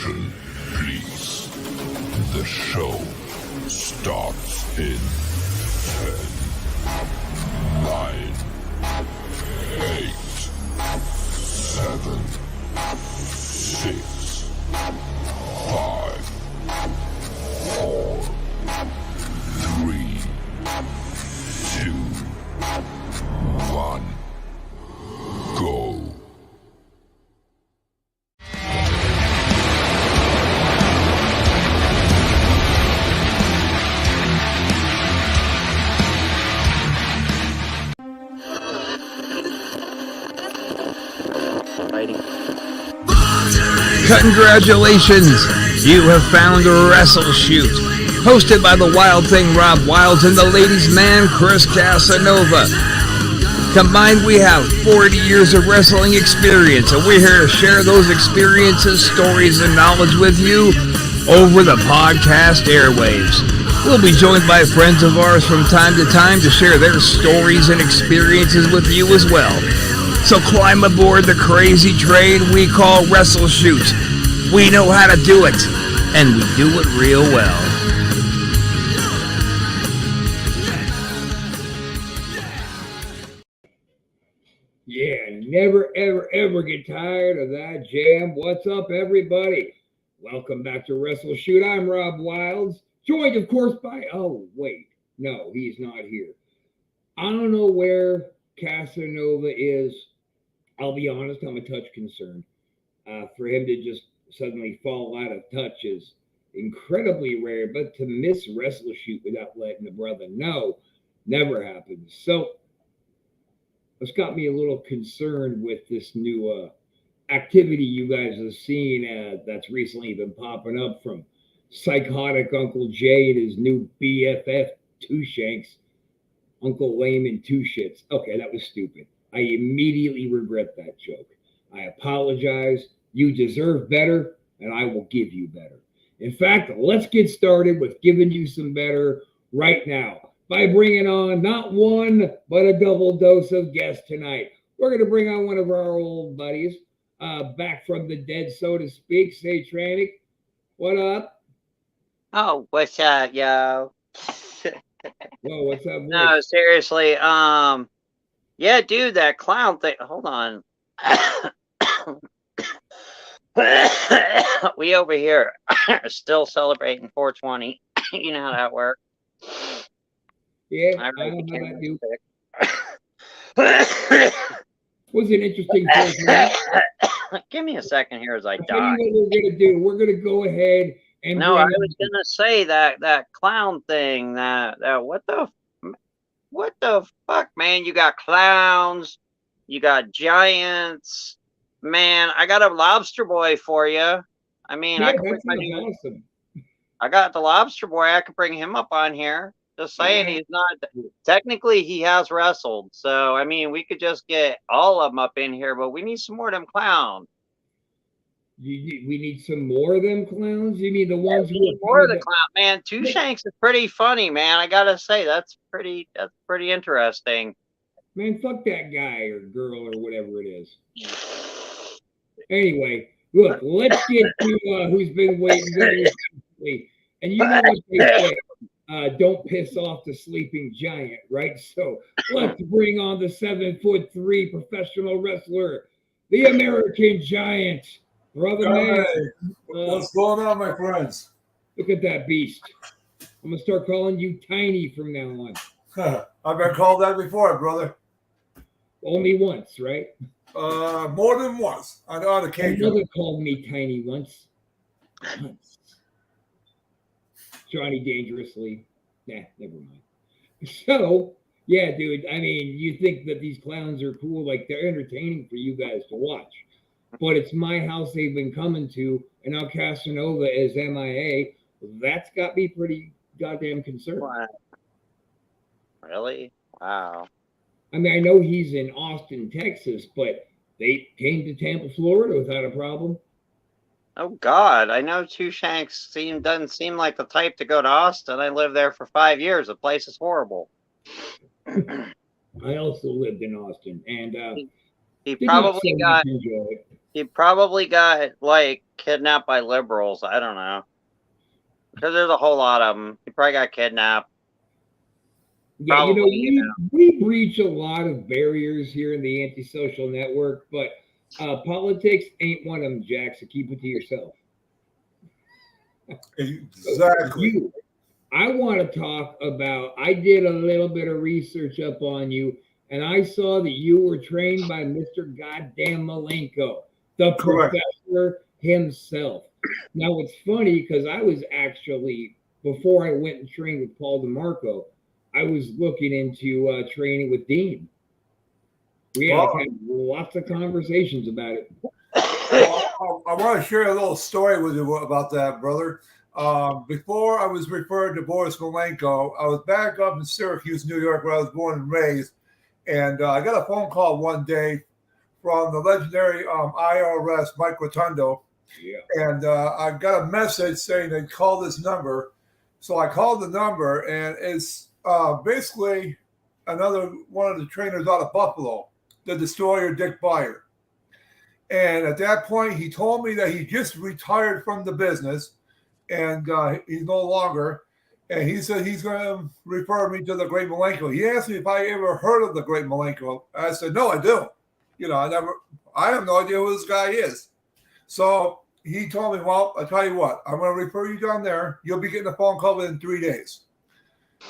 Attention, please. The show starts in 10, 9, 8, 7, 6, 5, 4, 3, 2, 1, go. Congratulations! You have found WrestleShoot, hosted by the Wild Thing Rob Wilds and the ladies' man Chris Casanova. Combined, we have 40 years of wrestling experience, and we're here to share those experiences, stories, and knowledge with you over the podcast airwaves. We'll be joined by friends of ours from time to time to share their stories and experiences with you as well. So climb aboard the crazy train we call WrestleShoot. We know how to do it, and we do it real well. Yeah, never, ever, ever get tired of that jam. What's up, everybody? Welcome back to WrestleShoot. I'm Rob Wilds, joined, of course, by... Oh, wait. No, he's not here. I don't know where Casanova is. I'll be honest, I'm a touch concerned. For him to just suddenly fall out of touch is incredibly rare, but to miss WrestleShoot without letting the brother know never happens. So it's got me a little concerned with this new activity you guys have seen that's recently been popping up from psychotic Uncle Jay and his new BFF Two Shanks, Uncle Lame and Two Shits. Okay, that was stupid. I immediately regret that joke. I apologize. You deserve better, and I will give you better. In fact, let's get started with giving you some better right now by bringing on not one, but a double dose of guests tonight. We're going to bring on one of our old buddies, back from the dead, so to speak. Say, Trannick, what up? Oh, what's up, yo? Whoa, what's up? No, seriously. Yeah, dude, that clown thing. Hold on. We over here are still celebrating 420. You know how that works. Yeah, I know how that was an interesting person. Give me a second here as I die. What we're gonna do? We're gonna go ahead and. No, I was gonna say that clown thing. That what the fuck, man? You got clowns, you got giants. Man, I got a lobster boy for you. I mean, yeah, awesome. I got the lobster boy. I could bring him up on here. Just saying, he's not technically he has wrestled. So I mean, we could just get all of them up in here, but we need some more of them clowns. We need some more of them clowns. You mean the ones who are more of the clown? Man, Two Shanks is pretty funny, man. I gotta say that's pretty interesting. Man, fuck that guy or girl or whatever it is. Anyway, look, let's get to who's been waiting very patiently. And you know what they say, don't piss off the sleeping giant, right? So let's bring on the 7'3" professional wrestler, the American Giant, brother man. What's going on, my friends? Look at that beast. I'm gonna start calling you Tiny from now on. I've been called that before, brother. Only once, right? More than once. On occasion. My mother called me Tiny once. Johnny Dangerously. Nah, never mind. So, yeah, dude, I mean, you think that these clowns are cool, like they're entertaining for you guys to watch. But it's my house they've been coming to, and now Casanova is MIA. That's got me pretty goddamn concerned. Wow. Really? Wow. I mean, I know he's in Austin, Texas, but they came to Tampa, Florida without a problem. Oh God, I know Two Shanks doesn't seem like the type to go to Austin. I lived there for 5 years. The place is horrible. I also lived in Austin, and he probably got He probably got like kidnapped by liberals. I don't know. Because there's a whole lot of them. He probably got kidnapped. Yeah, Probably, we breach a lot of barriers here in the antisocial network, but politics ain't one of them, Jack. So keep it to yourself. Exactly. I want to talk about. I did a little bit of research up on you, and I saw that you were trained by Mr. Goddamn Malenko, the Correct. professor himself. Now it's funny because I was actually before I went and trained with Paul DeMarco, I was looking into training with Dean. We had lots of conversations about it. Well, I want to share a little story with you about that, brother. Before I was referred to Boris Malenko, I was back up in Syracuse, New York, where I was born and raised. And I got a phone call one day from the legendary IRS, Mike Rotundo. Yeah. And I got a message saying they'd call this number. So I called the number, and it's basically another one of the trainers out of Buffalo, the destroyer Dick Byer. And at that point, he told me that he just retired from the business and he's no longer. And he said he's going to refer me to the Great Malenko. He asked me if I ever heard of the Great Malenko. I said, no, I do. I have no idea who this guy is. So he told me, well, I tell you what, I'm going to refer you down there. You'll be getting a phone call within 3 days.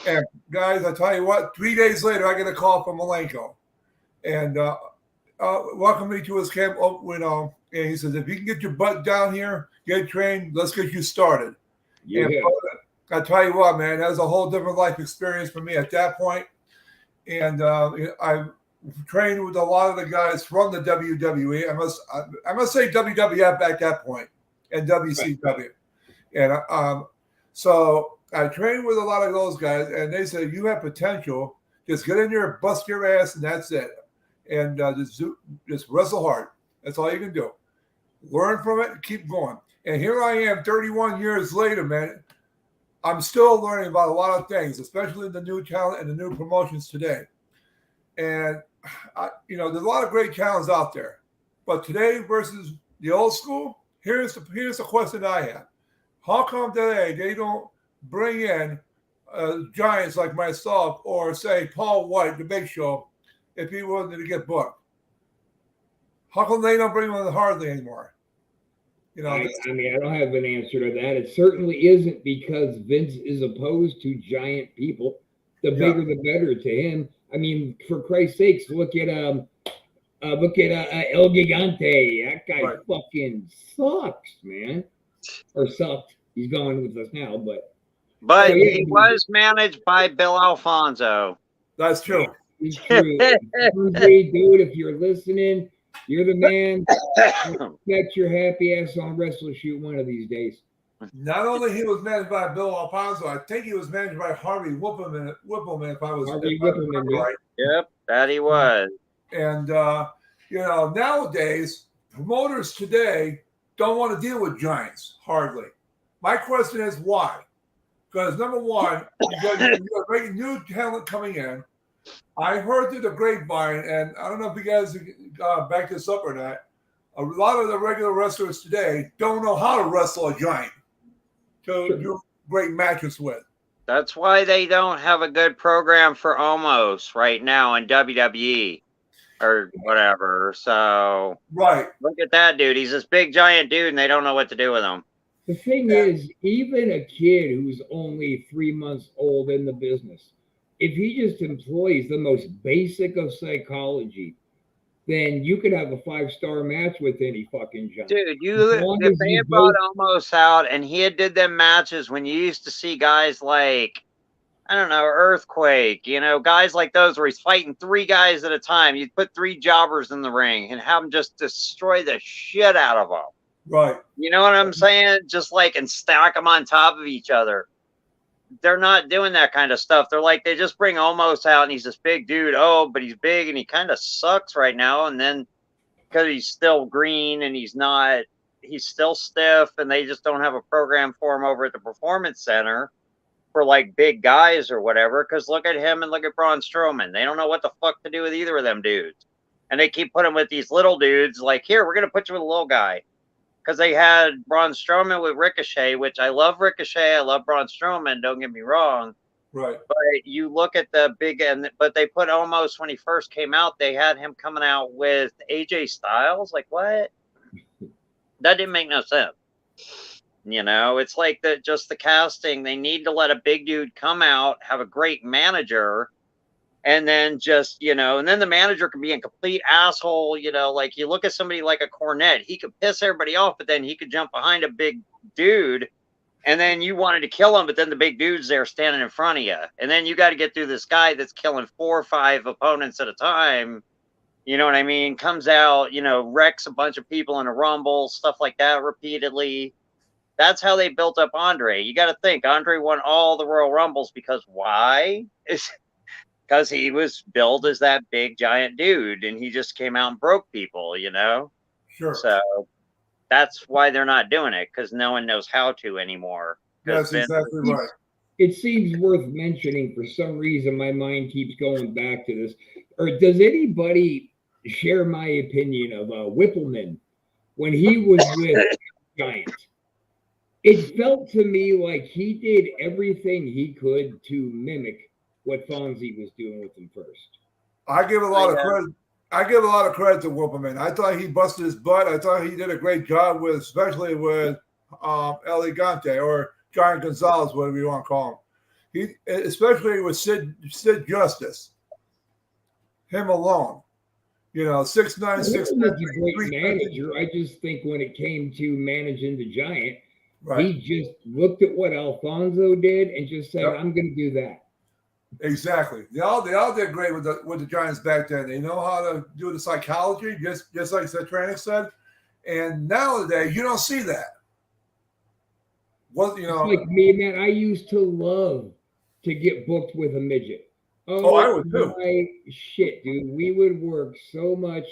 And guys, I tell you what, 3 days later, I get a call from Malenko. And welcome me to his camp, and he says, if you can get your butt down here, get trained, let's get you started. Yeah. And I tell you what, man, that was a whole different life experience for me at that point. And I trained with a lot of the guys from the WWE. I must say WWF at that point, and WCW. And so I trained with a lot of those guys, and they said, you have potential. Just get in there, bust your ass, and that's it. And just wrestle hard. That's all you can do. Learn from it and keep going. And here I am 31 years later, man. I'm still learning about a lot of things, especially the new talent and the new promotions today. And, there's a lot of great talents out there. But today versus the old school, here's the question I have. How come today they don't bring in giants like myself or, say, Paul White, the Big Show, if he wanted to get booked? How come they don't bring him on the Hardly anymore? I don't have an answer to that. It certainly isn't because Vince is opposed to giant people. The bigger, the better to him. I mean, for Christ's sakes, look at El Gigante. That guy fucking sucks, man. Or sucked. He's gone with us now, but he was managed by Bill Alfonso. That's true. It's true. Dude, if you're listening, you're the man. Expect your happy ass on WrestleShoot one of these days. Not only he was managed by Bill Alfonso, I think he was managed by Harvey Whippleman, if I was right. Yep, that he was. And nowadays promoters today don't want to deal with giants hardly. My question is why? Because number one, you got great new talent coming in. I heard through the grapevine, and I don't know if you guys back this up or not, a lot of the regular wrestlers today don't know how to wrestle a giant to do great matches with. That's why they don't have a good program for Omos right now in WWE or whatever. So look at that dude. He's this big giant dude, and they don't know what to do with him. The thing is, even a kid who's only 3 months old in the business, if he just employs the most basic of psychology, then you could have a 5-star match with any fucking giant. Dude, if they had brought Omos out and he had did them matches when you used to see guys like, I don't know, Earthquake, guys like those where he's fighting 3 guys at a time. You'd put 3 jobbers in the ring and have them just destroy the shit out of them. Right. You know what I'm saying? Just and stack them on top of each other. They're not doing that kind of stuff. They're they just bring Omos out and he's this big dude. Oh, but he's big and he kind of sucks right now. And then because he's still green and he's still stiff and they just don't have a program for him over at the Performance Center for big guys or whatever. Because look at him and look at Braun Strowman. They don't know what the fuck to do with either of them dudes. And they keep putting him with these little dudes. Like, here, we're going to put you with a little guy. Because they had Braun Strowman with Ricochet, which I love Ricochet. I love Braun Strowman. Don't get me wrong. Right. But you look at the big end, but they put almost when he first came out, they had him coming out with AJ Styles. Like, what? That didn't make no sense. You know, it's like just the casting. They need to let a big dude come out, have a great manager, and then just, you know, and then the manager can be a complete asshole. You know, like you look at somebody like a Cornette, he could piss everybody off, but then he could jump behind a big dude. And then you wanted to kill him, but then the big dude's there standing in front of you. And then you got to get through this guy that's killing 4 or 5 opponents at a time. You know what I mean? Comes out, you know, wrecks a bunch of people in a rumble, stuff like that repeatedly. That's how they built up Andre. You got to think, Andre won all the Royal Rumbles because why? It's because he was billed as that big giant dude, and he just came out and broke people, you know? Sure. So that's why they're not doing it, because no one knows how to anymore. That's exactly right. It seems worth mentioning. For some reason, my mind keeps going back to this. Or does anybody share my opinion of Whippleman when he was with Giant? It felt to me like he did everything he could to mimic what Fonzie was doing with him first. I give a lot of credit. I give a lot of credit to Whippleman. I thought he busted his butt. I thought he did a great job with, especially with Elegante or Giant Gonzalez, whatever you want to call him. He, especially with Sid Justice, him alone. You know, 6'9", 6'10", a great manager. I just think when it came to managing the Giant, right. He just looked at what Alfonso did and just said, yep. I'm going to do that. Exactly. They all did great with the Giants back then. They know how to do the psychology, just like Satranic said. And nowadays, you don't see that. What you know? It's like me, man. I used to love to get booked with a midget. Oh, I would too. My shit, dude. We would work so much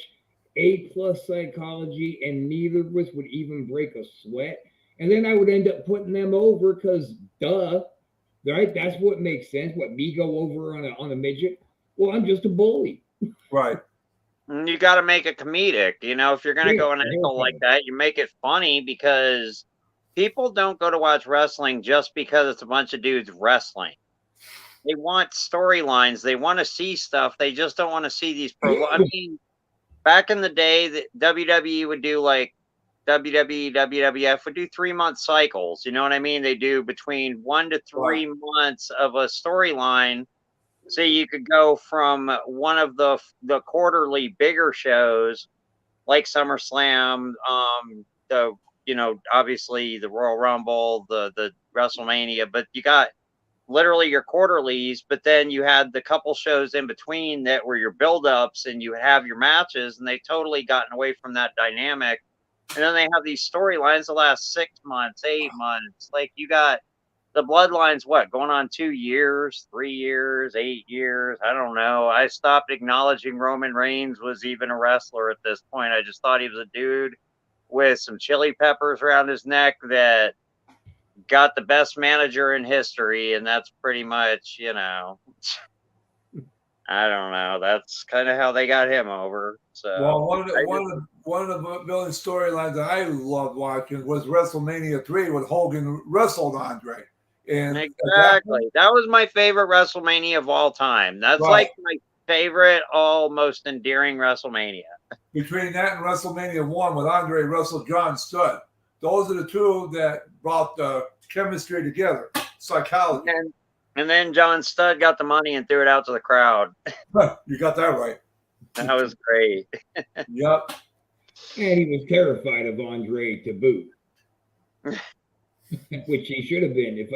A+ psychology, and neither of us would even break a sweat. And then I would end up putting them over because, duh. Right, that's what makes sense. What, me go over on a midget? Well, I'm just a bully. Right. You got to make it comedic. You know, if you're going to go an angle like that, you make it funny, because people don't go to watch wrestling just because it's a bunch of dudes wrestling. They want storylines. They want to see stuff. They just don't want to see these. I mean, back in the day, the WWE would do like WWE, WWF would do 3-month cycles. You know what I mean? They do between 1 to 3 months of a storyline. So you could go from one of the quarterly bigger shows like SummerSlam, obviously the Royal Rumble, the WrestleMania, but you got literally your quarterlies, but then you had the couple shows in between that were your build-ups, and you have your matches, and they totally gotten away from that dynamic. And then they have these storylines that last 6 months, 8 months. Like, you got the Bloodlines, going on 2 years, 3 years, 8 years? I don't know. I stopped acknowledging Roman Reigns was even a wrestler at this point. I just thought he was a dude with some chili peppers around his neck that got the best manager in history. And that's pretty much, you know, I don't know. That's kind of how they got him over. So, well, one of the building storylines that I loved watching was WrestleMania 3 when Hogan wrestled Andre. And exactly, that was my favorite WrestleMania of all time. That's like my favorite, most endearing WrestleMania. Between that and WrestleMania 1, when Andre wrestled John Studd, those are the two that brought the chemistry together, psychology. And then John Studd got the money and threw it out to the crowd. You got that right. That was great. Yep. And he was terrified of Andre to boot, which he should have been.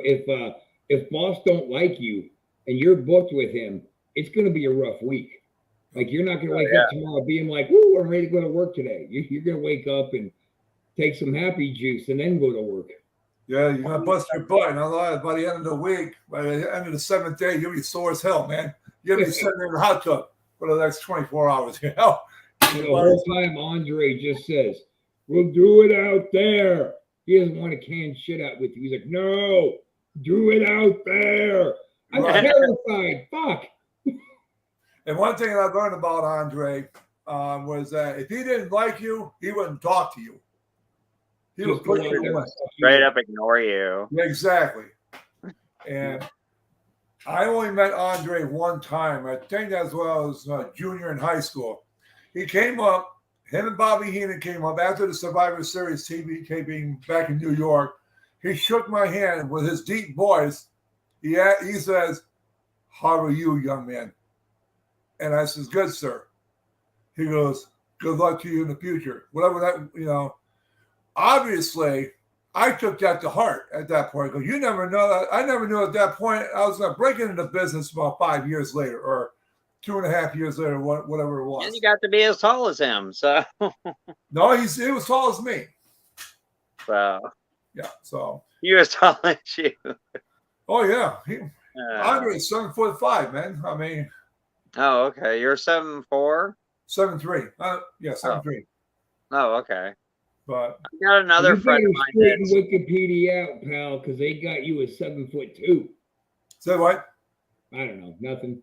If boss don't like you and you're booked with him, it's going to be a rough week. Like, you're not going to wake up tomorrow being like, "Woo, I'm ready to go to work today." You're going to wake up and take some happy juice and then go to work. Yeah, you're going to bust your butt. And by the end of the week, by the end of the 7th day, you'll be sore as hell, man. You'll be sitting in the hot tub for the next 24 hours, you know? The whole time Andre just says, "We'll do it out there." He doesn't want to can shit out with you. He's like, "No, do it out there." I'm terrified. Fuck. And one thing I learned about Andre, was that if he didn't like you, he wouldn't talk to you. He would Just go put out you there away. and fuck you Straight up. up ignore you. Yeah, exactly. And I only met Andre one time. I think that's when I was junior in high school. He came up, him and Bobby Heenan came up after the Survivor Series TV taping back in New York. He shook my hand with his deep voice. He says, "How are you, young man?" And I says, "Good, sir." He goes, "Good luck to you in the future." Whatever that, obviously, I took that to heart at that point because you never know. I never knew at that point I was going to break into the business about 5 years later or 2.5 years later, whatever it was. And you got to be as tall as him, so. No, he was tall as me. So. Yeah, so. He was tall as you. Oh, yeah. Andre's 7'5", man. I mean. Oh, okay. You're 7'4"? 7'3". Yeah, 7'3". Oh, okay. But I got another friend of mine that's that's Wikipedia out, pal, because they got you as 7'2". say what? I don't know, nothing.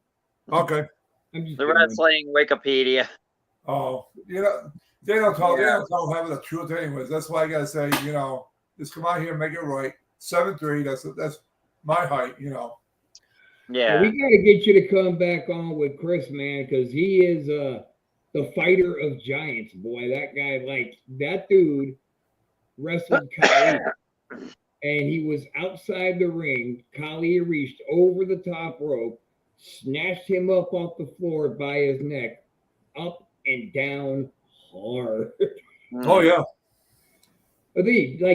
Okay. I'm just the kidding. wrestling Wikipedia. Oh, they don't tell having the truth anyways. That's why I gotta say, just come out here and make it right. 7'3". That's my height. Yeah. We got to get you to come back on with Chris, man, because he is the fighter of giants, boy. That guy, that dude wrestled Kali, and he was outside the ring. Kali reached over the top rope, snatched him up off the floor by his neck, up and down hard. Oh, yeah.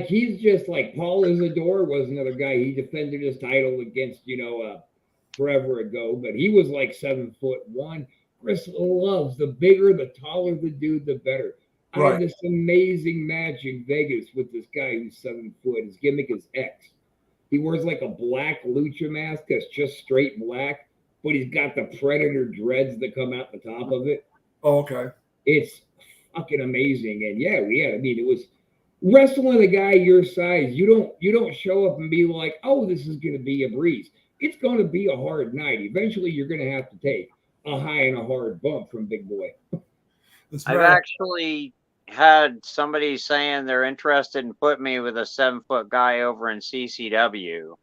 He's just like Paul Isadore was another guy. He defended his title against, forever ago, but he was like 7'1". Chris loves the bigger, the taller the dude, the better. I had this amazing match in Vegas with this guy who's 7 foot. His gimmick is X. He wears like a black lucha mask that's just straight black, but he's got the Predator dreads that come out the top of it. Oh, okay. It's fucking amazing. And it was wrestling a guy your size. You don't show up and be like, oh, this is going to be a breeze. It's going to be a hard night. Eventually, you're going to have to take a high and a hard bump from Big Boy. I've actually had somebody saying they're interested in putting me with a 7-foot guy over in CCW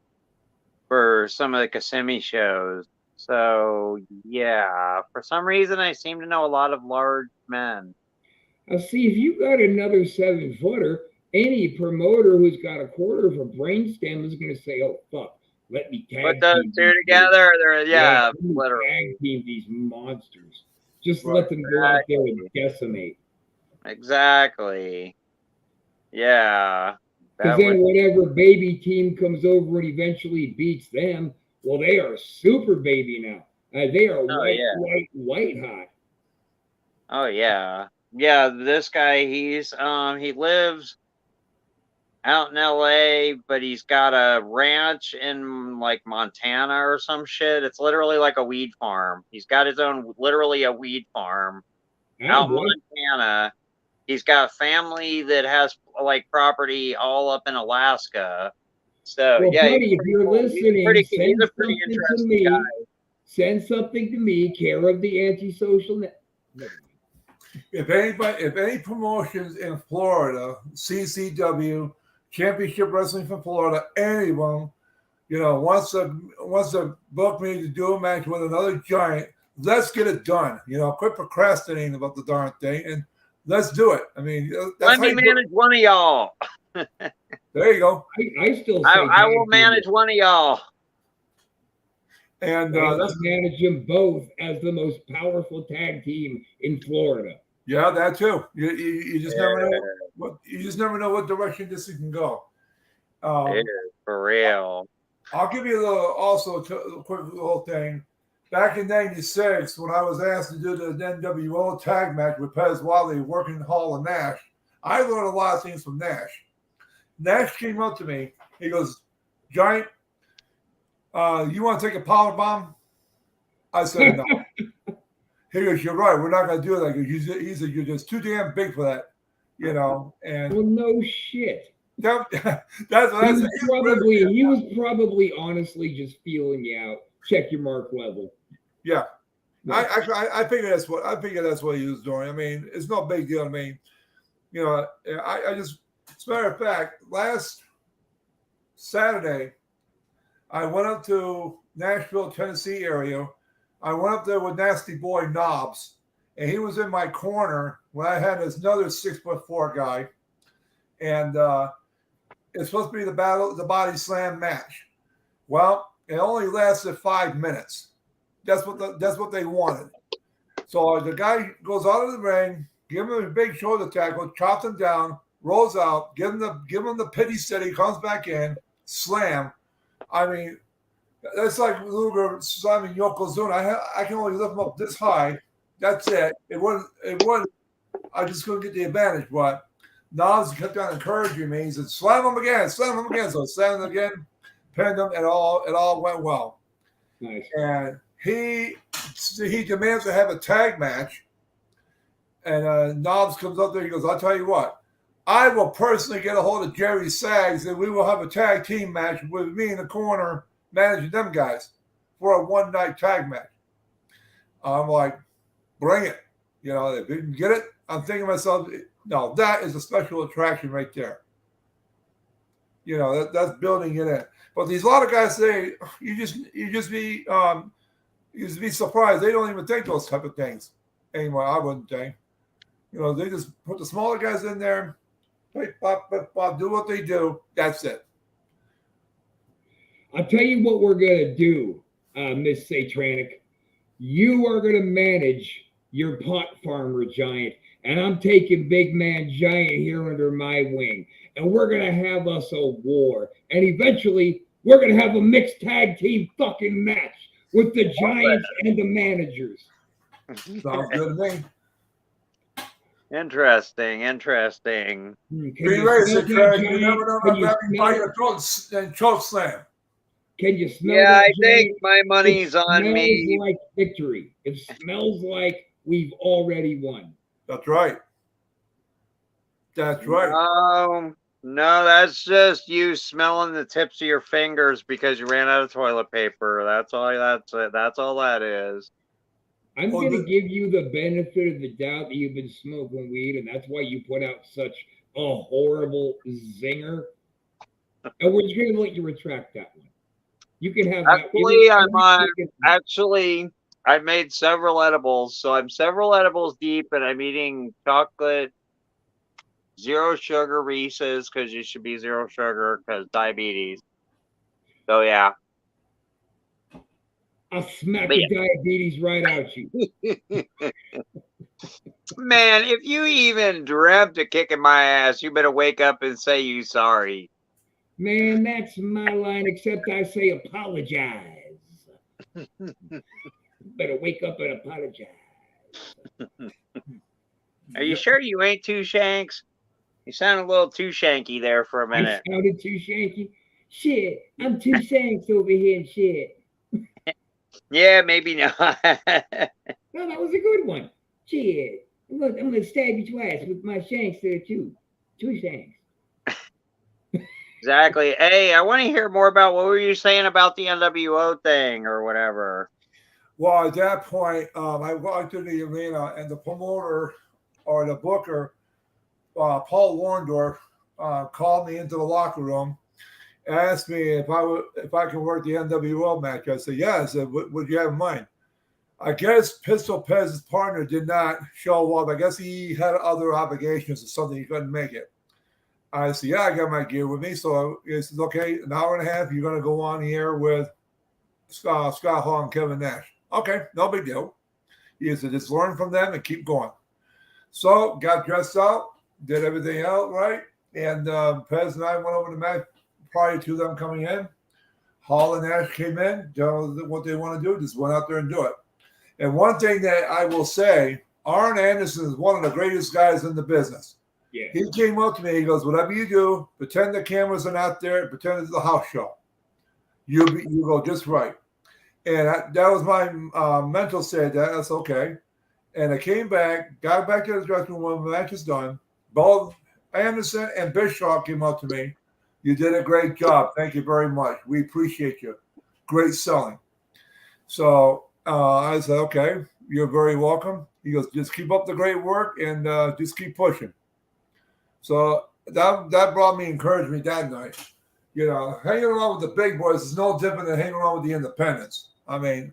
for some of the Kissimmee shows. So, yeah, for some reason, I seem to know a lot of large men. Now, see, if you got another 7-footer, any promoter who's got a quarter of a brainstem is going to say, oh, fuck. Let me tag Put those two together. literally tag team these monsters. Just let them go out there and decimate. Exactly. Yeah. Because then whatever baby team comes over and eventually beats them, well, they are super baby now. They are white hot. Oh yeah. Yeah, this guy, he lives out in LA, but he's got a ranch in like Montana or some shit. It's literally like a weed farm. He's got his own, literally a weed farm out in Montana. He's got family that has like property all up in Alaska. So well, yeah, buddy, if you're listening, he's a pretty interesting guy. Send something to me, care of the Antisocial Net. If any promotions in Florida, CCW, Championship Wrestling from Florida, anyone, wants to book me to do a match with another giant, let's get it done. Quit procrastinating about the darn thing and let's do it. I mean, let me manage one of y'all. There you go. I will manage one of y'all. And let's manage them both as the most powerful tag team in Florida. Yeah, that too. You just never know what direction this can go. For real. I'll give you a quick little thing. Back in '96, when I was asked to do the NWO tag match with Pez Wally working in Hall of Nash, I learned a lot of things from Nash. Nash came up to me. He goes, Giant, you want to take a power bomb? I said, no. He goes, you're right. We're not going to do that. He said, you're just too damn big for that, And well, no shit. He was probably honestly just feeling you out. Check your mark level. Yeah. I figure that's what he was doing. I mean, it's no big deal. I mean, you know, I just, as a matter of fact, last Saturday, I went up to Nashville, Tennessee area. I went up there with Nasty Boy Knobs, and he was in my corner when I had this another 6'4" guy, and it's supposed to be the body slam match. Well, it only lasted 5 minutes. That's what they wanted. So the guy goes out of the ring, give him a big shoulder tackle, chops him down, rolls out, give him the pity steady, comes back in, slam. I mean, that's like Luger slamming Yokozuna. I can only lift him up this high. That's it. It wasn't. I just couldn't get the advantage. But Nas kept on encouraging me. He said, "Slam him again, slam him again." So I slammed him again, pinned him. It all went well. Nice. And he demands to have a tag match. And Knobs comes up there. He goes, "I'll tell you what. I will personally get a hold of Jerry Sags, and we will have a tag team match with me in the corner managing them guys for a one-night tag match." I'm like, bring it. You know, if you can get it, I'm thinking to myself, no, that is a special attraction right there. You know, that's building it in. But these a lot of guys say you just be surprised. They don't even think those type of things anymore. I wouldn't think. You know, they just put the smaller guys in there, do what they do. That's it. I'll tell you what we're going to do, Miss Satranic. You are going to manage your pot farmer giant, and I'm taking big man giant here under my wing. And we're going to have us a war. And eventually, we're going to have a mixed tag team fucking match with the giants and the managers. Sounds good to me. Interesting. Be ready, you never know about grabbing by your throat and choke slam. Can you smell Yeah, that? I think my money's on me. It smells like victory. It smells like we've already won. That's right. That's right. No, that's just you smelling the tips of your fingers because you ran out of toilet paper. That's all that is. I'm going to give you the benefit of the doubt that you've been smoking weed, and that's why you put out such a horrible zinger. And we're just going to let you retract that one. You can have Actually, I've made several edibles, so I'm several edibles deep, and I'm eating chocolate, zero sugar Reese's because you should be zero sugar because diabetes. So yeah. I'll smack the diabetes right out you. Man, if you even dreamt of kicking my ass, you better wake up and say you sorry. Man, that's my line, except I say apologize. Better wake up and apologize. Are you sure you ain't Two Shanks? You sound a little too shanky there for a minute. I sounded too shanky? Shit, I'm Two Shanks over here and shit. Yeah, maybe not. No, that was a good one. Shit. I'm gonna stab you twice with my shanks there too. Two shanks. Exactly. Hey, I want to hear more about what were you saying about the NWO thing or whatever. Well, at that point, I walked to the arena, and the promoter or the booker, Paul Warndorf, called me into the locker room, asked me if I could work the NWO match. I said yes. I said, would you have in mind? I guess Pistol Pez's partner did not show up. I guess he had other obligations or something. He couldn't make it. I said, yeah, I got my gear with me. So he says, okay, an hour and a half, you're going to go on the air with Scott Hall and Kevin Nash. Okay, no big deal. He said, just learn from them and keep going. So got dressed out, did everything out right. And Pez and I went over the match prior to them coming in. Hall and Nash came in, did what they want to do, just went out there and do it. And one thing that I will say, Arn Anderson is one of the greatest guys in the business. Yeah. He came up to me. He goes, whatever you do, pretend the cameras are not there. Pretend it's a house show. You go just right. And that was my mental state. That's okay. And I came back, got back to the dressing room when the match is done. Both Anderson and Bischoff came up to me. You did a great job. Thank you very much. We appreciate you. Great selling. So I said, okay. you're very welcome. He goes, just keep up the great work and just keep pushing. So that brought me encouragement that night. You know, hanging around with the big boys is no different than hanging around with the independents. I mean,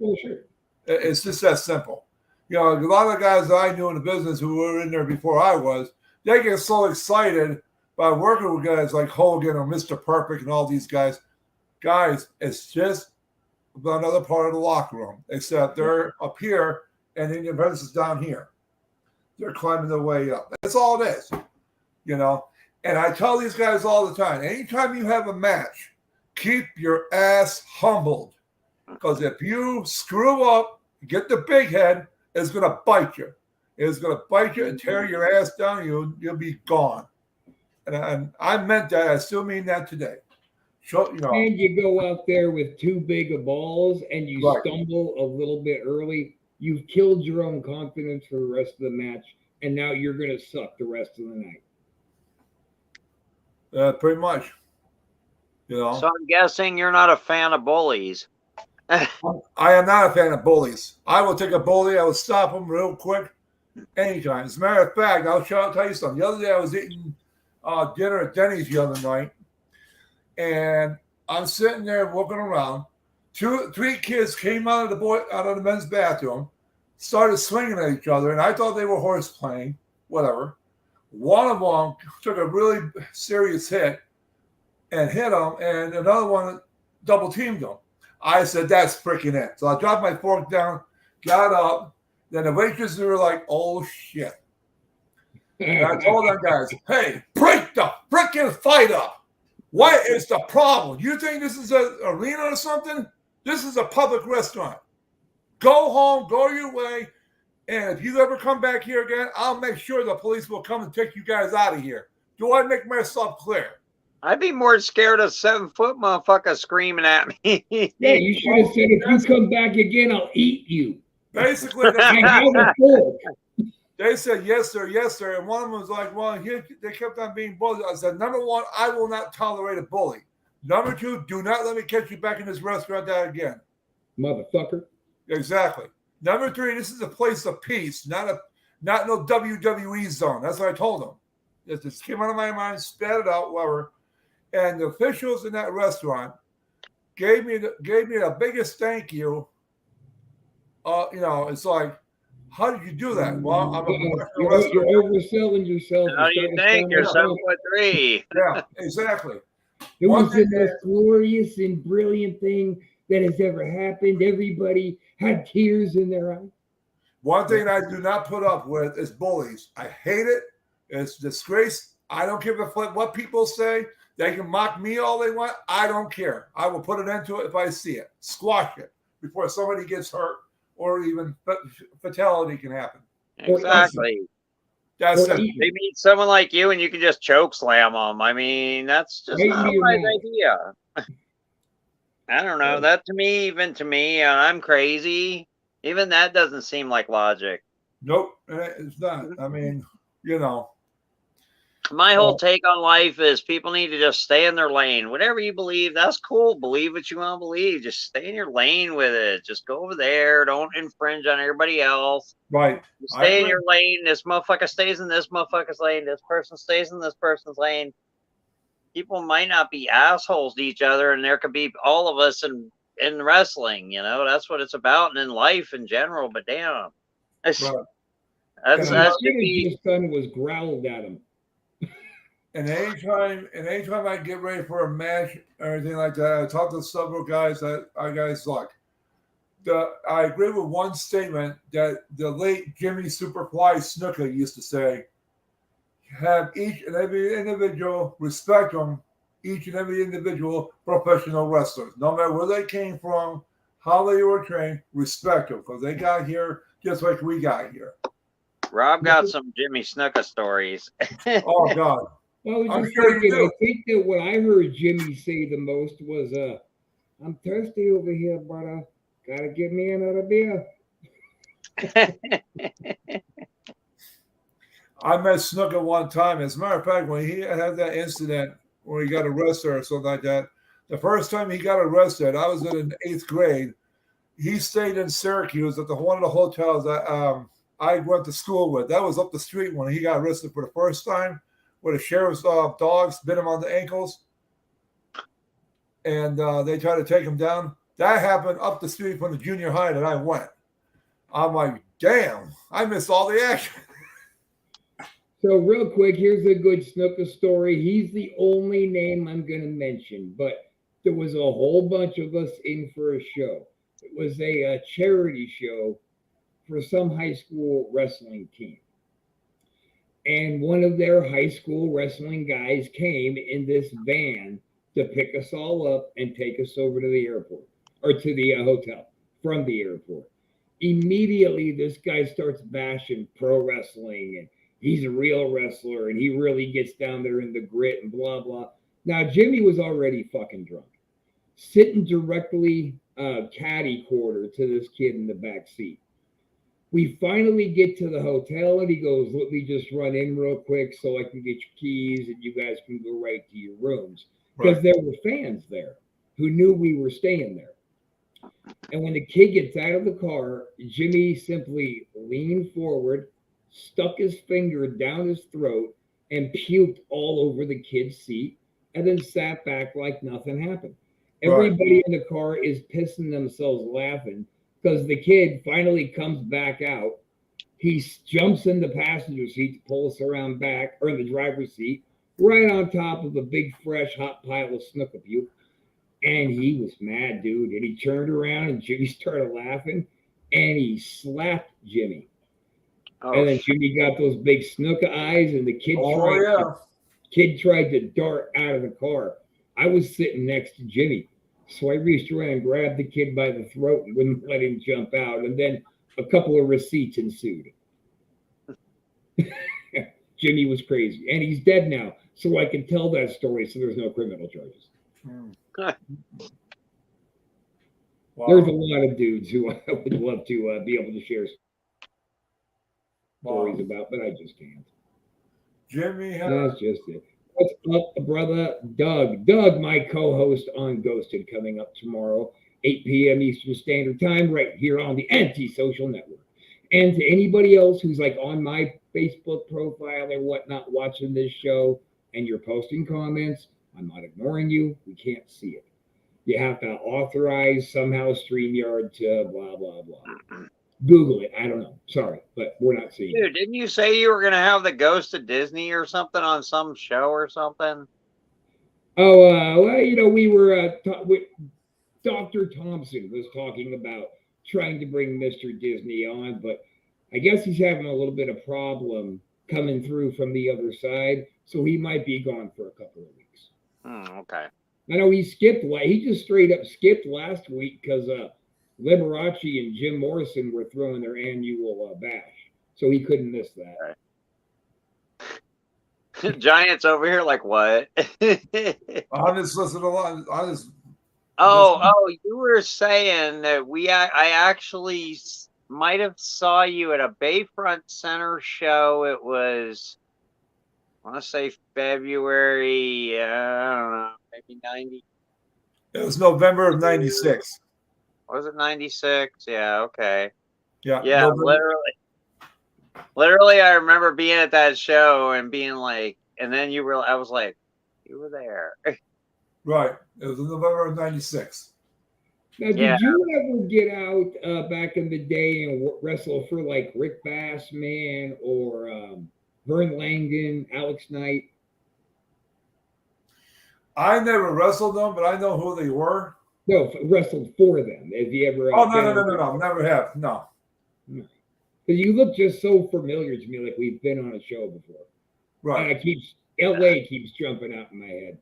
it's just that simple. You know, a lot of the guys that I knew in the business who were in there before I was, they get so excited by working with guys like Hogan or Mr. Perfect and all these guys. Guys, it's just another part of the locker room, except they're up here and the independents is down here. They're climbing their way up. That's all it is, you know. And I tell these guys all the time, anytime you have a match, keep your ass humbled. Because if you screw up, get the big head, it's going to bite you. It's going to bite you and tear your ass down. You'll be gone. And I meant that. I still mean that today. So, you know, and you go out there with too big of balls and you stumble a little bit early, you've killed your own confidence for the rest of the match, and now you're going to suck the rest of the night. Pretty much. You know. So I'm guessing you're not a fan of bullies. I am not a fan of bullies. I will take a bully. I will stop them real quick anytime. As a matter of fact, I'll tell you something. The other day I was eating dinner at Denny's the other night, and I'm sitting there looking around. 3 kids came out of the men's bathroom, started swinging at each other, and I thought they were horse playing, whatever. One of them took a really serious hit and hit him, and another one double teamed him. I said, that's freaking it. So I dropped my fork down, got up. Then the waitresses were like, oh, shit. And I told them guys, hey, break the freaking fight up. What is the problem? You think this is an arena or something? This is a public restaurant. Go home, go your way. And if you ever come back here again, I'll make sure the police will come and take you guys out of here. Do I make myself clear? I'd be more scared of 7-foot motherfucker screaming at me. Yeah, you should have said, if you come back again, I'll eat you. Basically, they said, yes, sir, yes, sir. And one of them was like, well, they kept on being bullies. I said, number 1, I will not tolerate a bully. Number 2, do not let me catch you back in this restaurant again. Motherfucker. Exactly. Number 3, this is a place of peace, not no WWE zone. That's what I told them. It just came out of my mind, spat it out, whatever. And the officials in that restaurant gave me the biggest thank you. You know, it's like, how did you do that? Well, I'm you're overselling yourself. How do you think? You're 7'3". Yeah, exactly. It was the most glorious and brilliant thing that has ever happened. Everybody had tears in their eyes. One thing I do not put up with is bullies. I hate it. It's disgrace. I don't give a fuck what people say. They can mock me all they want. I don't care. I will put an end to it if I see it. Squash it before somebody gets hurt or even fatality can happen. Exactly. That's it. They meet someone like you and you can just choke slam them. I mean, that's just not the right idea. I don't know. That even to me, I'm crazy. Even that doesn't seem like logic. Nope, it's not. I mean, you know. My whole take on life is people need to just stay in their lane. Whatever you believe, that's cool. Believe what you want to believe. Just stay in your lane with it. Just go over there. Don't infringe on everybody else. Right. Just stay in your lane. This motherfucker stays in this motherfucker's lane. This person stays in this person's lane. People might not be assholes to each other, and there could be all of us in wrestling. You know, that's what it's about, and in life in general. But damn, that's should be. His son was growled at him. And anytime I get ready for a match or anything like that, I talk to several guys that I guys like. I agree with one statement that the late Jimmy Superfly Snuka used to say: have each and every individual respect them, each and every individual professional wrestlers, no matter where they came from, how they were trained, respect them because they got here just like we got here. Rob got some Jimmy Snuka stories. Oh God. Well, I think that what I heard Jimmy say the most was, I'm thirsty over here, brother. Gotta give me another beer. I met Snuka one time. As a matter of fact, when he had that incident where he got arrested or something like that, the first time he got arrested, I was in 8th grade. he stayed in Syracuse at one of the hotels that I went to school with. That was up the street when he got arrested for the first time, where the sheriff's dogs bit him on the ankles, and they tried to take him down. That happened up the street from the junior high that I went. I'm like, damn, I missed all the action. So real quick, here's a good Snuka story. He's the only name I'm going to mention, but there was a whole bunch of us in for a show. It was a charity show for some high school wrestling team. And one of their high school wrestling guys came in this van to pick us all up and take us over to the airport, or to the hotel from the airport. Immediately, this guy starts bashing pro wrestling, and he's a real wrestler, and he really gets down there in the grit and blah, blah. Now, Jimmy was already fucking drunk, sitting directly caddy quarter to this kid in the back seat. We finally get to the hotel, and he goes, let me just run in real quick so I can get your keys, and you guys can go right to your rooms. Because there were fans there who knew we were staying there. And when the kid gets out of the car, Jimmy simply leaned forward, stuck his finger down his throat, and puked all over the kid's seat, and then sat back like nothing happened. Everybody in the car is pissing themselves laughing because the kid finally comes back out. He jumps in the passenger seat to pull us around back, or in the driver's seat, right on top of a big, fresh, hot pile of Snuka puke. And he was mad, dude. And he turned around, and Jimmy started laughing, and he slapped Jimmy. Oh, and then Jimmy got those big Snuka eyes, and the kid tried to dart out of the car. I was sitting next to Jimmy. So I reached around and grabbed the kid by the throat and wouldn't let him jump out. And then a couple of receipts ensued. Jimmy was crazy. And he's dead now. So I can tell that story so there's no criminal charges. Wow. There's a lot of dudes who I would love to be able to share stories about, but I just can't. Jimmy, that's just it. What's up, brother Doug? Doug, my co-host on Ghosted, coming up tomorrow, 8 p.m. Eastern Standard Time, right here on the Anti-Social Network. And to anybody else who's like on my Facebook profile or whatnot watching this show and you're posting comments, I'm not ignoring you. We can't see it. You have to authorize somehow StreamYard to blah, blah, blah. Google it. I don't know. Sorry, but we're not seeing it. Dude, didn't you say you were going to have the Ghost of Disney or something on some show or something? Oh, well, we were Dr. Thompson was talking about trying to bring Mr. Disney on, but I guess he's having a little bit of problem coming through from the other side, so he might be gone for a couple of weeks. Okay. I know he just straight up skipped last week because Liberace and Jim Morrison were throwing their annual bash, so he couldn't miss that. Right. Giants over here, like what? I just listen a lot. Oh, you were saying that I actually might have saw you at a Bayfront Center show. It was, I want to say February, I don't know, maybe 90. It was November of 96. Was it 96? Yeah, okay. Yeah, literally I remember being at that show and being like, and then I was like, you were there. Right. It was in November of 96. Now, did you ever get out back in the day and wrestle for like Rick Bassman or Vern Langdon, Alex Knight? I never wrestled them, but I know who they were. No, wrestled for them. Have you ever? No. Never have. No. Because you look just so familiar to me, like we've been on a show before. Right. And LA keeps jumping out in my head.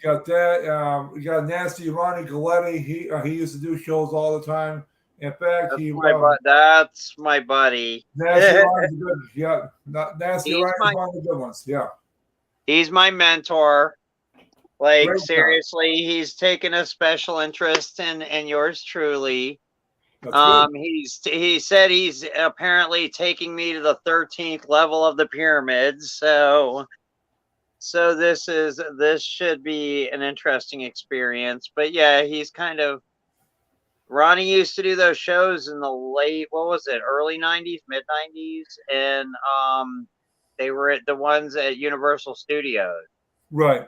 Got that. We got Nasty Ronnie Galletti. He used to do shows all the time. In fact, that's my buddy. Nasty Ronnie's good. Yeah, Nasty Ronnie's one of the good ones. Yeah. He's my mentor. Like, great seriously, time. He's taken a special interest in yours truly. He said he's apparently taking me to the 13th level of the pyramids. So this should be an interesting experience. But yeah, he's kind of Ronnie used to do those shows in the early 90s, mid 90s, and they were at the ones at Universal Studios. Right.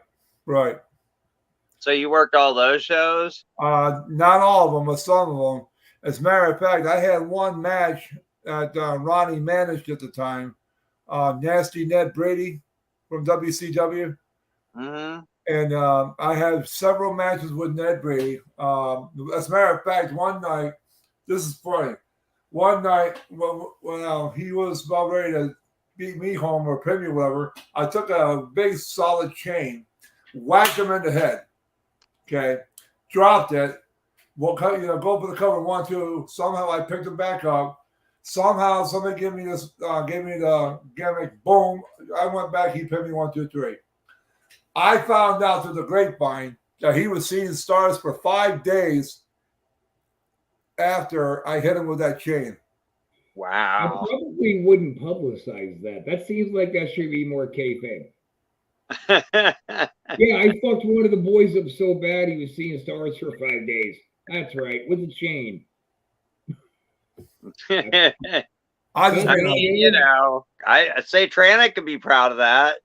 So you worked all those shows? Not all of them, but some of them. As a matter of fact, I had one match that Ronnie managed at the time. Nasty Ned Brady from WCW. Mm-hmm. And I had several matches with Ned Brady. As a matter of fact, one night, this is funny. One night when he was about ready to beat me home or pin me, whatever, I took a big solid chain, whacked him in the head. Okay, dropped it. Go for the cover 1, 2. Somehow I picked him back up. Somehow somebody gave me the gimmick. Boom! I went back. He pinned me 1, 2, 3. I found out through the grapevine that he was seeing stars for 5 days after I hit him with that chain. Wow. I probably wouldn't publicize that. That seems like that should be more kayfabe. Yeah, I fucked one of the boys up so bad he was seeing stars for 5 days. That's right, with a chain. I mean, I say Tranick could be proud of that,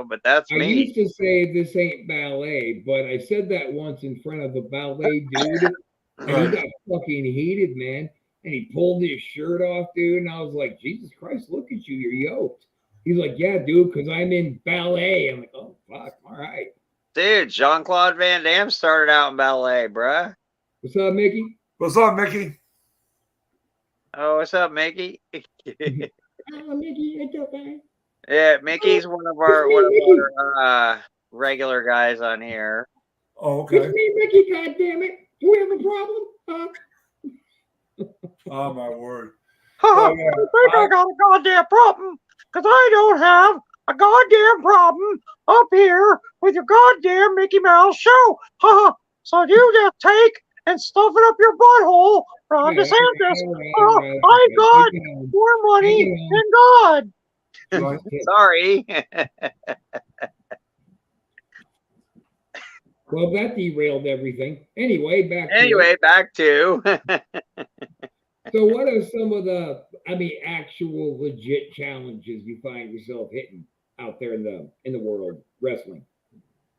but that's me. I used to say this ain't ballet, but I said that once in front of a ballet dude, and he got fucking heated, man. And he pulled his shirt off, dude. And I was like, Jesus Christ, look at you, you're yoked. He's like, yeah, dude, because I'm in ballet. I'm like, oh, fuck, all right. Dude, Jean-Claude Van Damme started out in ballet, bruh. What's up, Mickey? What's up, Mickey? Oh, what's up, Mickey? Oh, Mickey, it's okay. Yeah, Mickey's one of our regular guys on here. Oh, okay. It's me, Mickey, goddammit. Do we have a problem? Oh, my word. I think I got a goddamn problem, because I don't have a goddamn problem up here with your goddamn Mickey Mouse show. So you just take and stuff it up your butthole, Ron DeSantis. I got more money than God. Sorry. Well, that derailed everything. Anyway, back to So what are some of the, actual legit challenges you find yourself hitting out there in the world wrestling?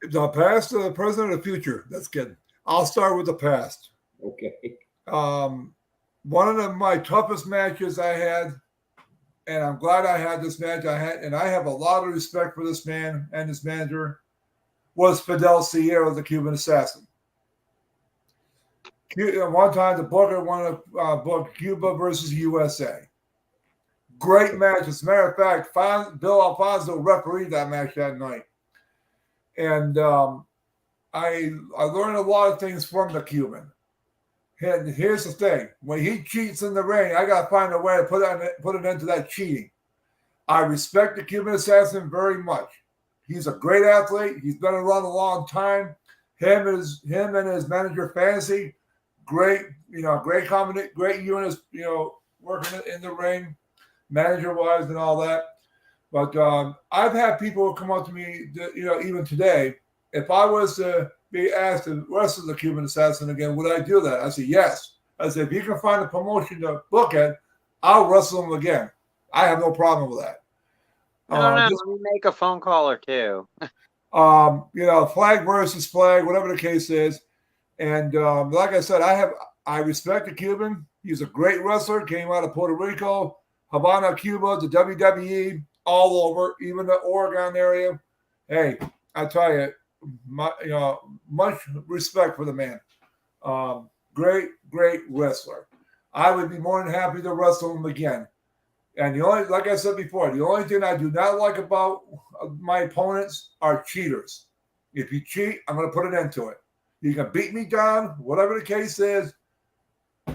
The past, the present, and the future. That's good. I'll start with the past. Okay. One of my toughest matches I had, and I'm glad I had this match. I have a lot of respect for this man and his manager, was Fidel Sierra, the Cuban Assassin. One time, the Booker wanted to book Cuba versus USA. Great match. As a matter of fact, Bill Alfonso refereed that match that night. And I learned a lot of things from the Cuban. And here's the thing. When he cheats in the ring, I got to find a way to put an end to that cheating. I respect the Cuban Assassin very much. He's a great athlete. He's been around a long time. Him and his manager, Fantasy, great combination, great units, working in the ring, manager-wise and all that. But I've had people come up to me, even today, if I was to be asked to wrestle the Cuban Assassin again, would I do that? I said, yes. I said, if you can find a promotion to book it, I'll wrestle him again. I have no problem with that. Let me make a phone call or two. Flag versus flag, whatever the case is. And like I said, I respect the Cuban. He's a great wrestler. Came out of Puerto Rico, Havana, Cuba, the WWE, all over, even the Oregon area. Hey, I tell you, much respect for the man. Great wrestler. I would be more than happy to wrestle him again. And like I said before, the only thing I do not like about my opponents are cheaters. If you cheat, I'm going to put an end to it. You can beat me down, whatever the case is.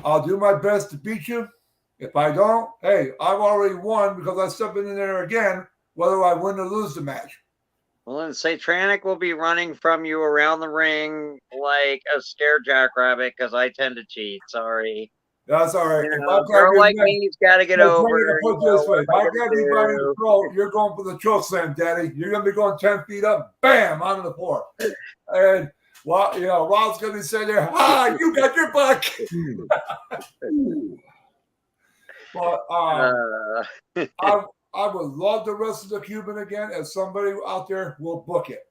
I'll do my best to beat you. If I don't, hey, I've already won because I step in there again, whether I win or lose the match. Well, then Satranic will be running from you around the ring like a scared jackrabbit because I tend to cheat. Sorry. That's all right. A girl like me's got to get over. Put this way. If I grab you by the throat, you're going for the choke slam, Daddy. You're going to be going 10 feet up. Bam! Onto the floor. And Well, Rob's going to be sitting there, you got your buck. But I would love to wrestle the Cuban again, and somebody out there will book it.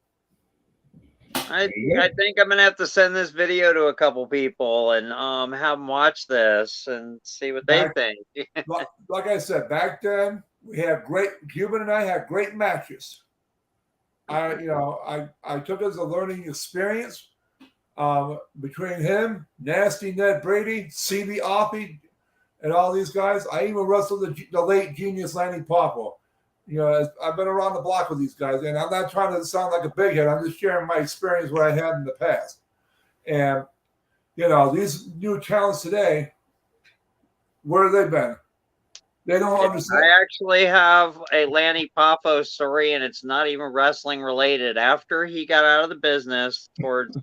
I think I'm gonna have to send this video to a couple people and have them watch this and see what they think. Like I said, back then Cuban and I had great matches. I took it as a learning experience between him, Nasty Ned Brady, CB Oppie, and all these guys. I even wrestled the late genius Lanny Poffo. I've been around the block with these guys, and I'm not trying to sound like a big head. I'm just sharing my experience, what I had in the past. And, these new talents today, where have they been? They don't understand. I actually have a Lanny Poffo story, and it's not even wrestling related. After he got out of the business towards,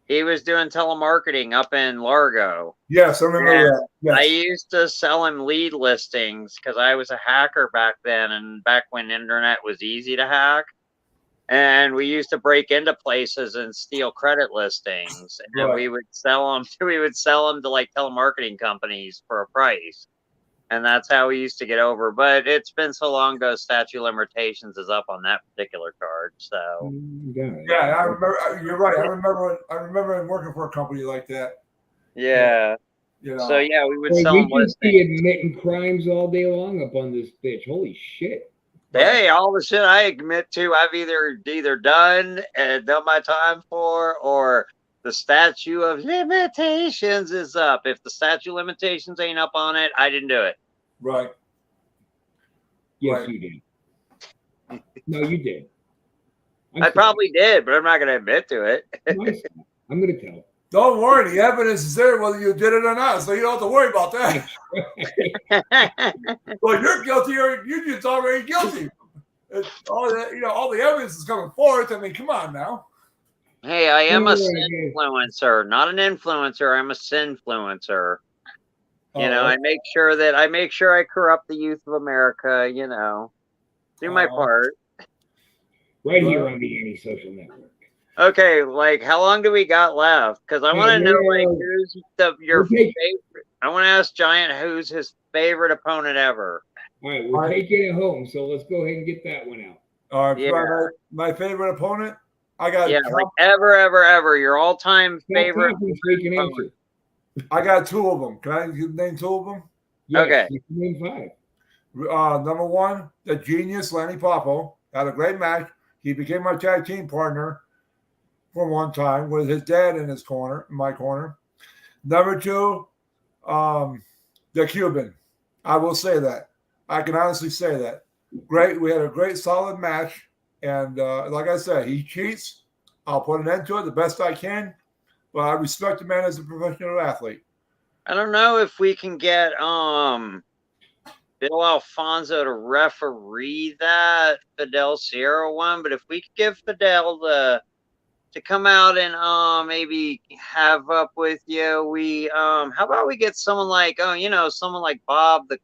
he was doing telemarketing up in Largo. Yes, I remember that. Yes. I used to sell him lead listings because I was a hacker back then, and back when internet was easy to hack. And we used to break into places and steal credit listings, and we would sell them. We would sell them to like telemarketing companies for a price, and that's how we used to get over. But it's been so long ago, statute of limitations is up on that particular card. So yeah, I remember. You're right. I remember working for a company like that. Yeah. So yeah, we would sell them listings. Be admitting crimes all day long up on this bitch. Holy shit. Hey, all the shit I admit to, I've either done and done my time for, or the statute of limitations is up. If the statute of limitations ain't up on it, I didn't do it. Right. Yes, you did. No, you did. I probably did, but I'm not going to admit to it. I'm going to tell. Don't worry, the evidence is there whether you did it or not, so you don't have to worry about that. Well, you're guilty or you're just already guilty. All the evidence is coming forth. I mean, come on now. Hey, I am a sinfluencer, not an influencer. I'm a sinfluencer. I make sure I corrupt the youth of America. Do my part. Right here on the Anti-Social Network. Okay, how long do we got left? Because I want to know, who's your favorite. I want to ask Giant who's his favorite opponent ever. All right, we're taking it home, so let's go ahead and get that one out. All right, my favorite opponent. I got ever your all-time favorite. I got two of them. Can I name two of them? Yes, okay. You can name 5. Number one, the genius Lanny Poffo had a great match. He became my tag team partner for one time with his dad in my corner. Number 2, the Cuban. I will say that. I can honestly say that. Great. We had a great, solid match. And like I said, he cheats. I'll put an end to it the best I can. But I respect the man as a professional athlete. I don't know if we can get Bill Alfonso to referee that Fidel Sierra one, but if we could give Fidel to come out and maybe have up with you, how about we get someone like someone like Bob the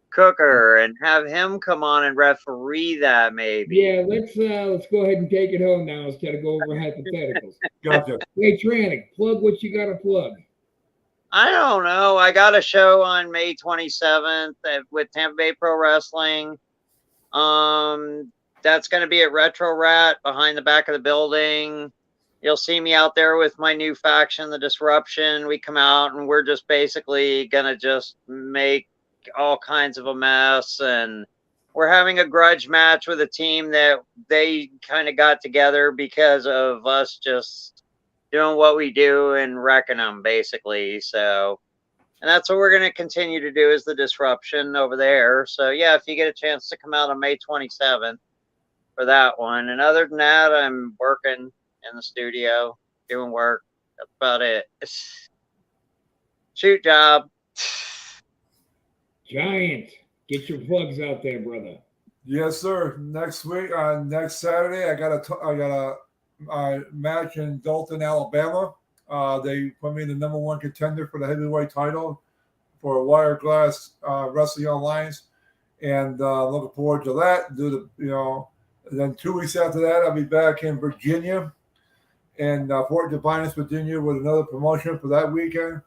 Cooker, and have him come on and referee that maybe. Yeah, let's go ahead and take it home now instead of go over hypotheticals. Gotcha. Hey, Tranic, plug what you got to plug. I don't know. I got a show on May 27th with Tampa Bay Pro Wrestling. That's going to be at Retro Rat behind the back of the building. You'll see me out there with my new faction, The Disruption. We come out and we're just basically going to just make all kinds of a mess. And we're having a grudge match with a team that they kind of got together because of us just doing what we do and wrecking them, basically. So, and that's what we're going to continue to do, is The Disruption over there. So, yeah, if you get a chance to come out on May 27th for that one. And other than that, I'm working in the studio, doing work. That's about it. Shoot job. Giant, get your plugs out there, brother. Yes, sir. Next week, next Saturday, I got a match in Dalton, Alabama. They put me in the #1 contender for the heavyweight title for Wireglass Wrestling Alliance, and looking forward to that. And then 2 weeks after that, I'll be back in Virginia in Fort Defiance, Virginia, with another promotion for that weekend.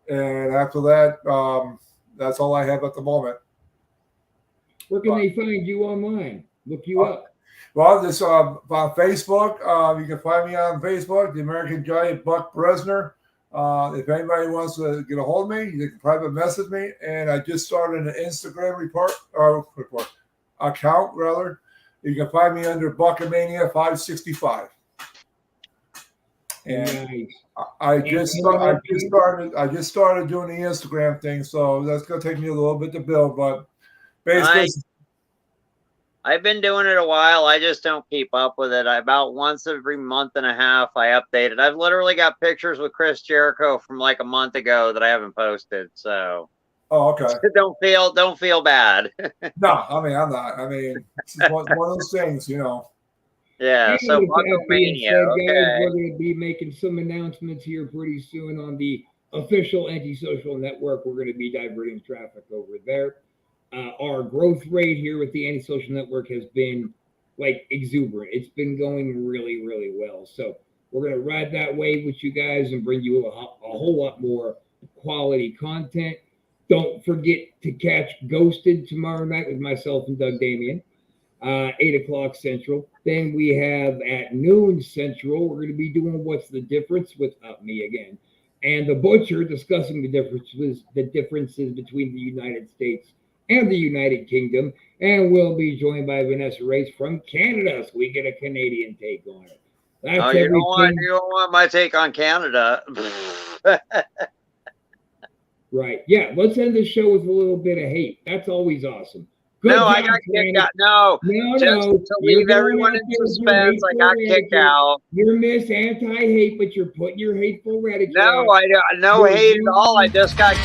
And after that, that's all I have at the moment. Where can they find you online? Look you up. Well, this on Facebook. You can find me on Facebook, the American Giant Buck Brezner. If anybody wants to get a hold of me, you can private message me. And I just started an Instagram account, rather. You can find me under Buckamania 565. And Nice. I just started doing the Instagram thing, so that's gonna take me a little bit to build, but basically I've been doing it a while. I just don't keep up with it. About once every month and a half, I update it. I've literally got pictures with Chris Jericho from like a month ago that I haven't posted. So, okay. don't feel bad. No, I mean I'm not. I mean, it's one of those things, you know. Yeah. And So with that being Buckamania. said, guys, Okay. we're going to be making some announcements here pretty soon on the official Antisocial Network. We're going to be diverting traffic over there. Our growth rate here with the Antisocial Network has been like exuberant. It's been going really, really well. So we're going to ride that wave with you guys and bring you a whole lot more quality content. Don't forget to catch Ghosted tomorrow night with myself and Doug Damien, 8 o'clock Central. Then we have at noon Central, we're going to be doing What's the Difference with me again. And the Butcher discussing the differences between the United States and the United Kingdom. And we'll be joined by Vanessa Race from Canada, so we get a Canadian take on it. That's Oh, you don't want my take on Canada. Right. Yeah, let's end the show with a little bit of hate. That's always awesome. Good No, job, I got kicked out. No, just to leave everyone in suspense, I got kicked out. You're Miss Anti-Hate, but you're putting your hateful rhetoric. No, I don't. No hate at all. I just got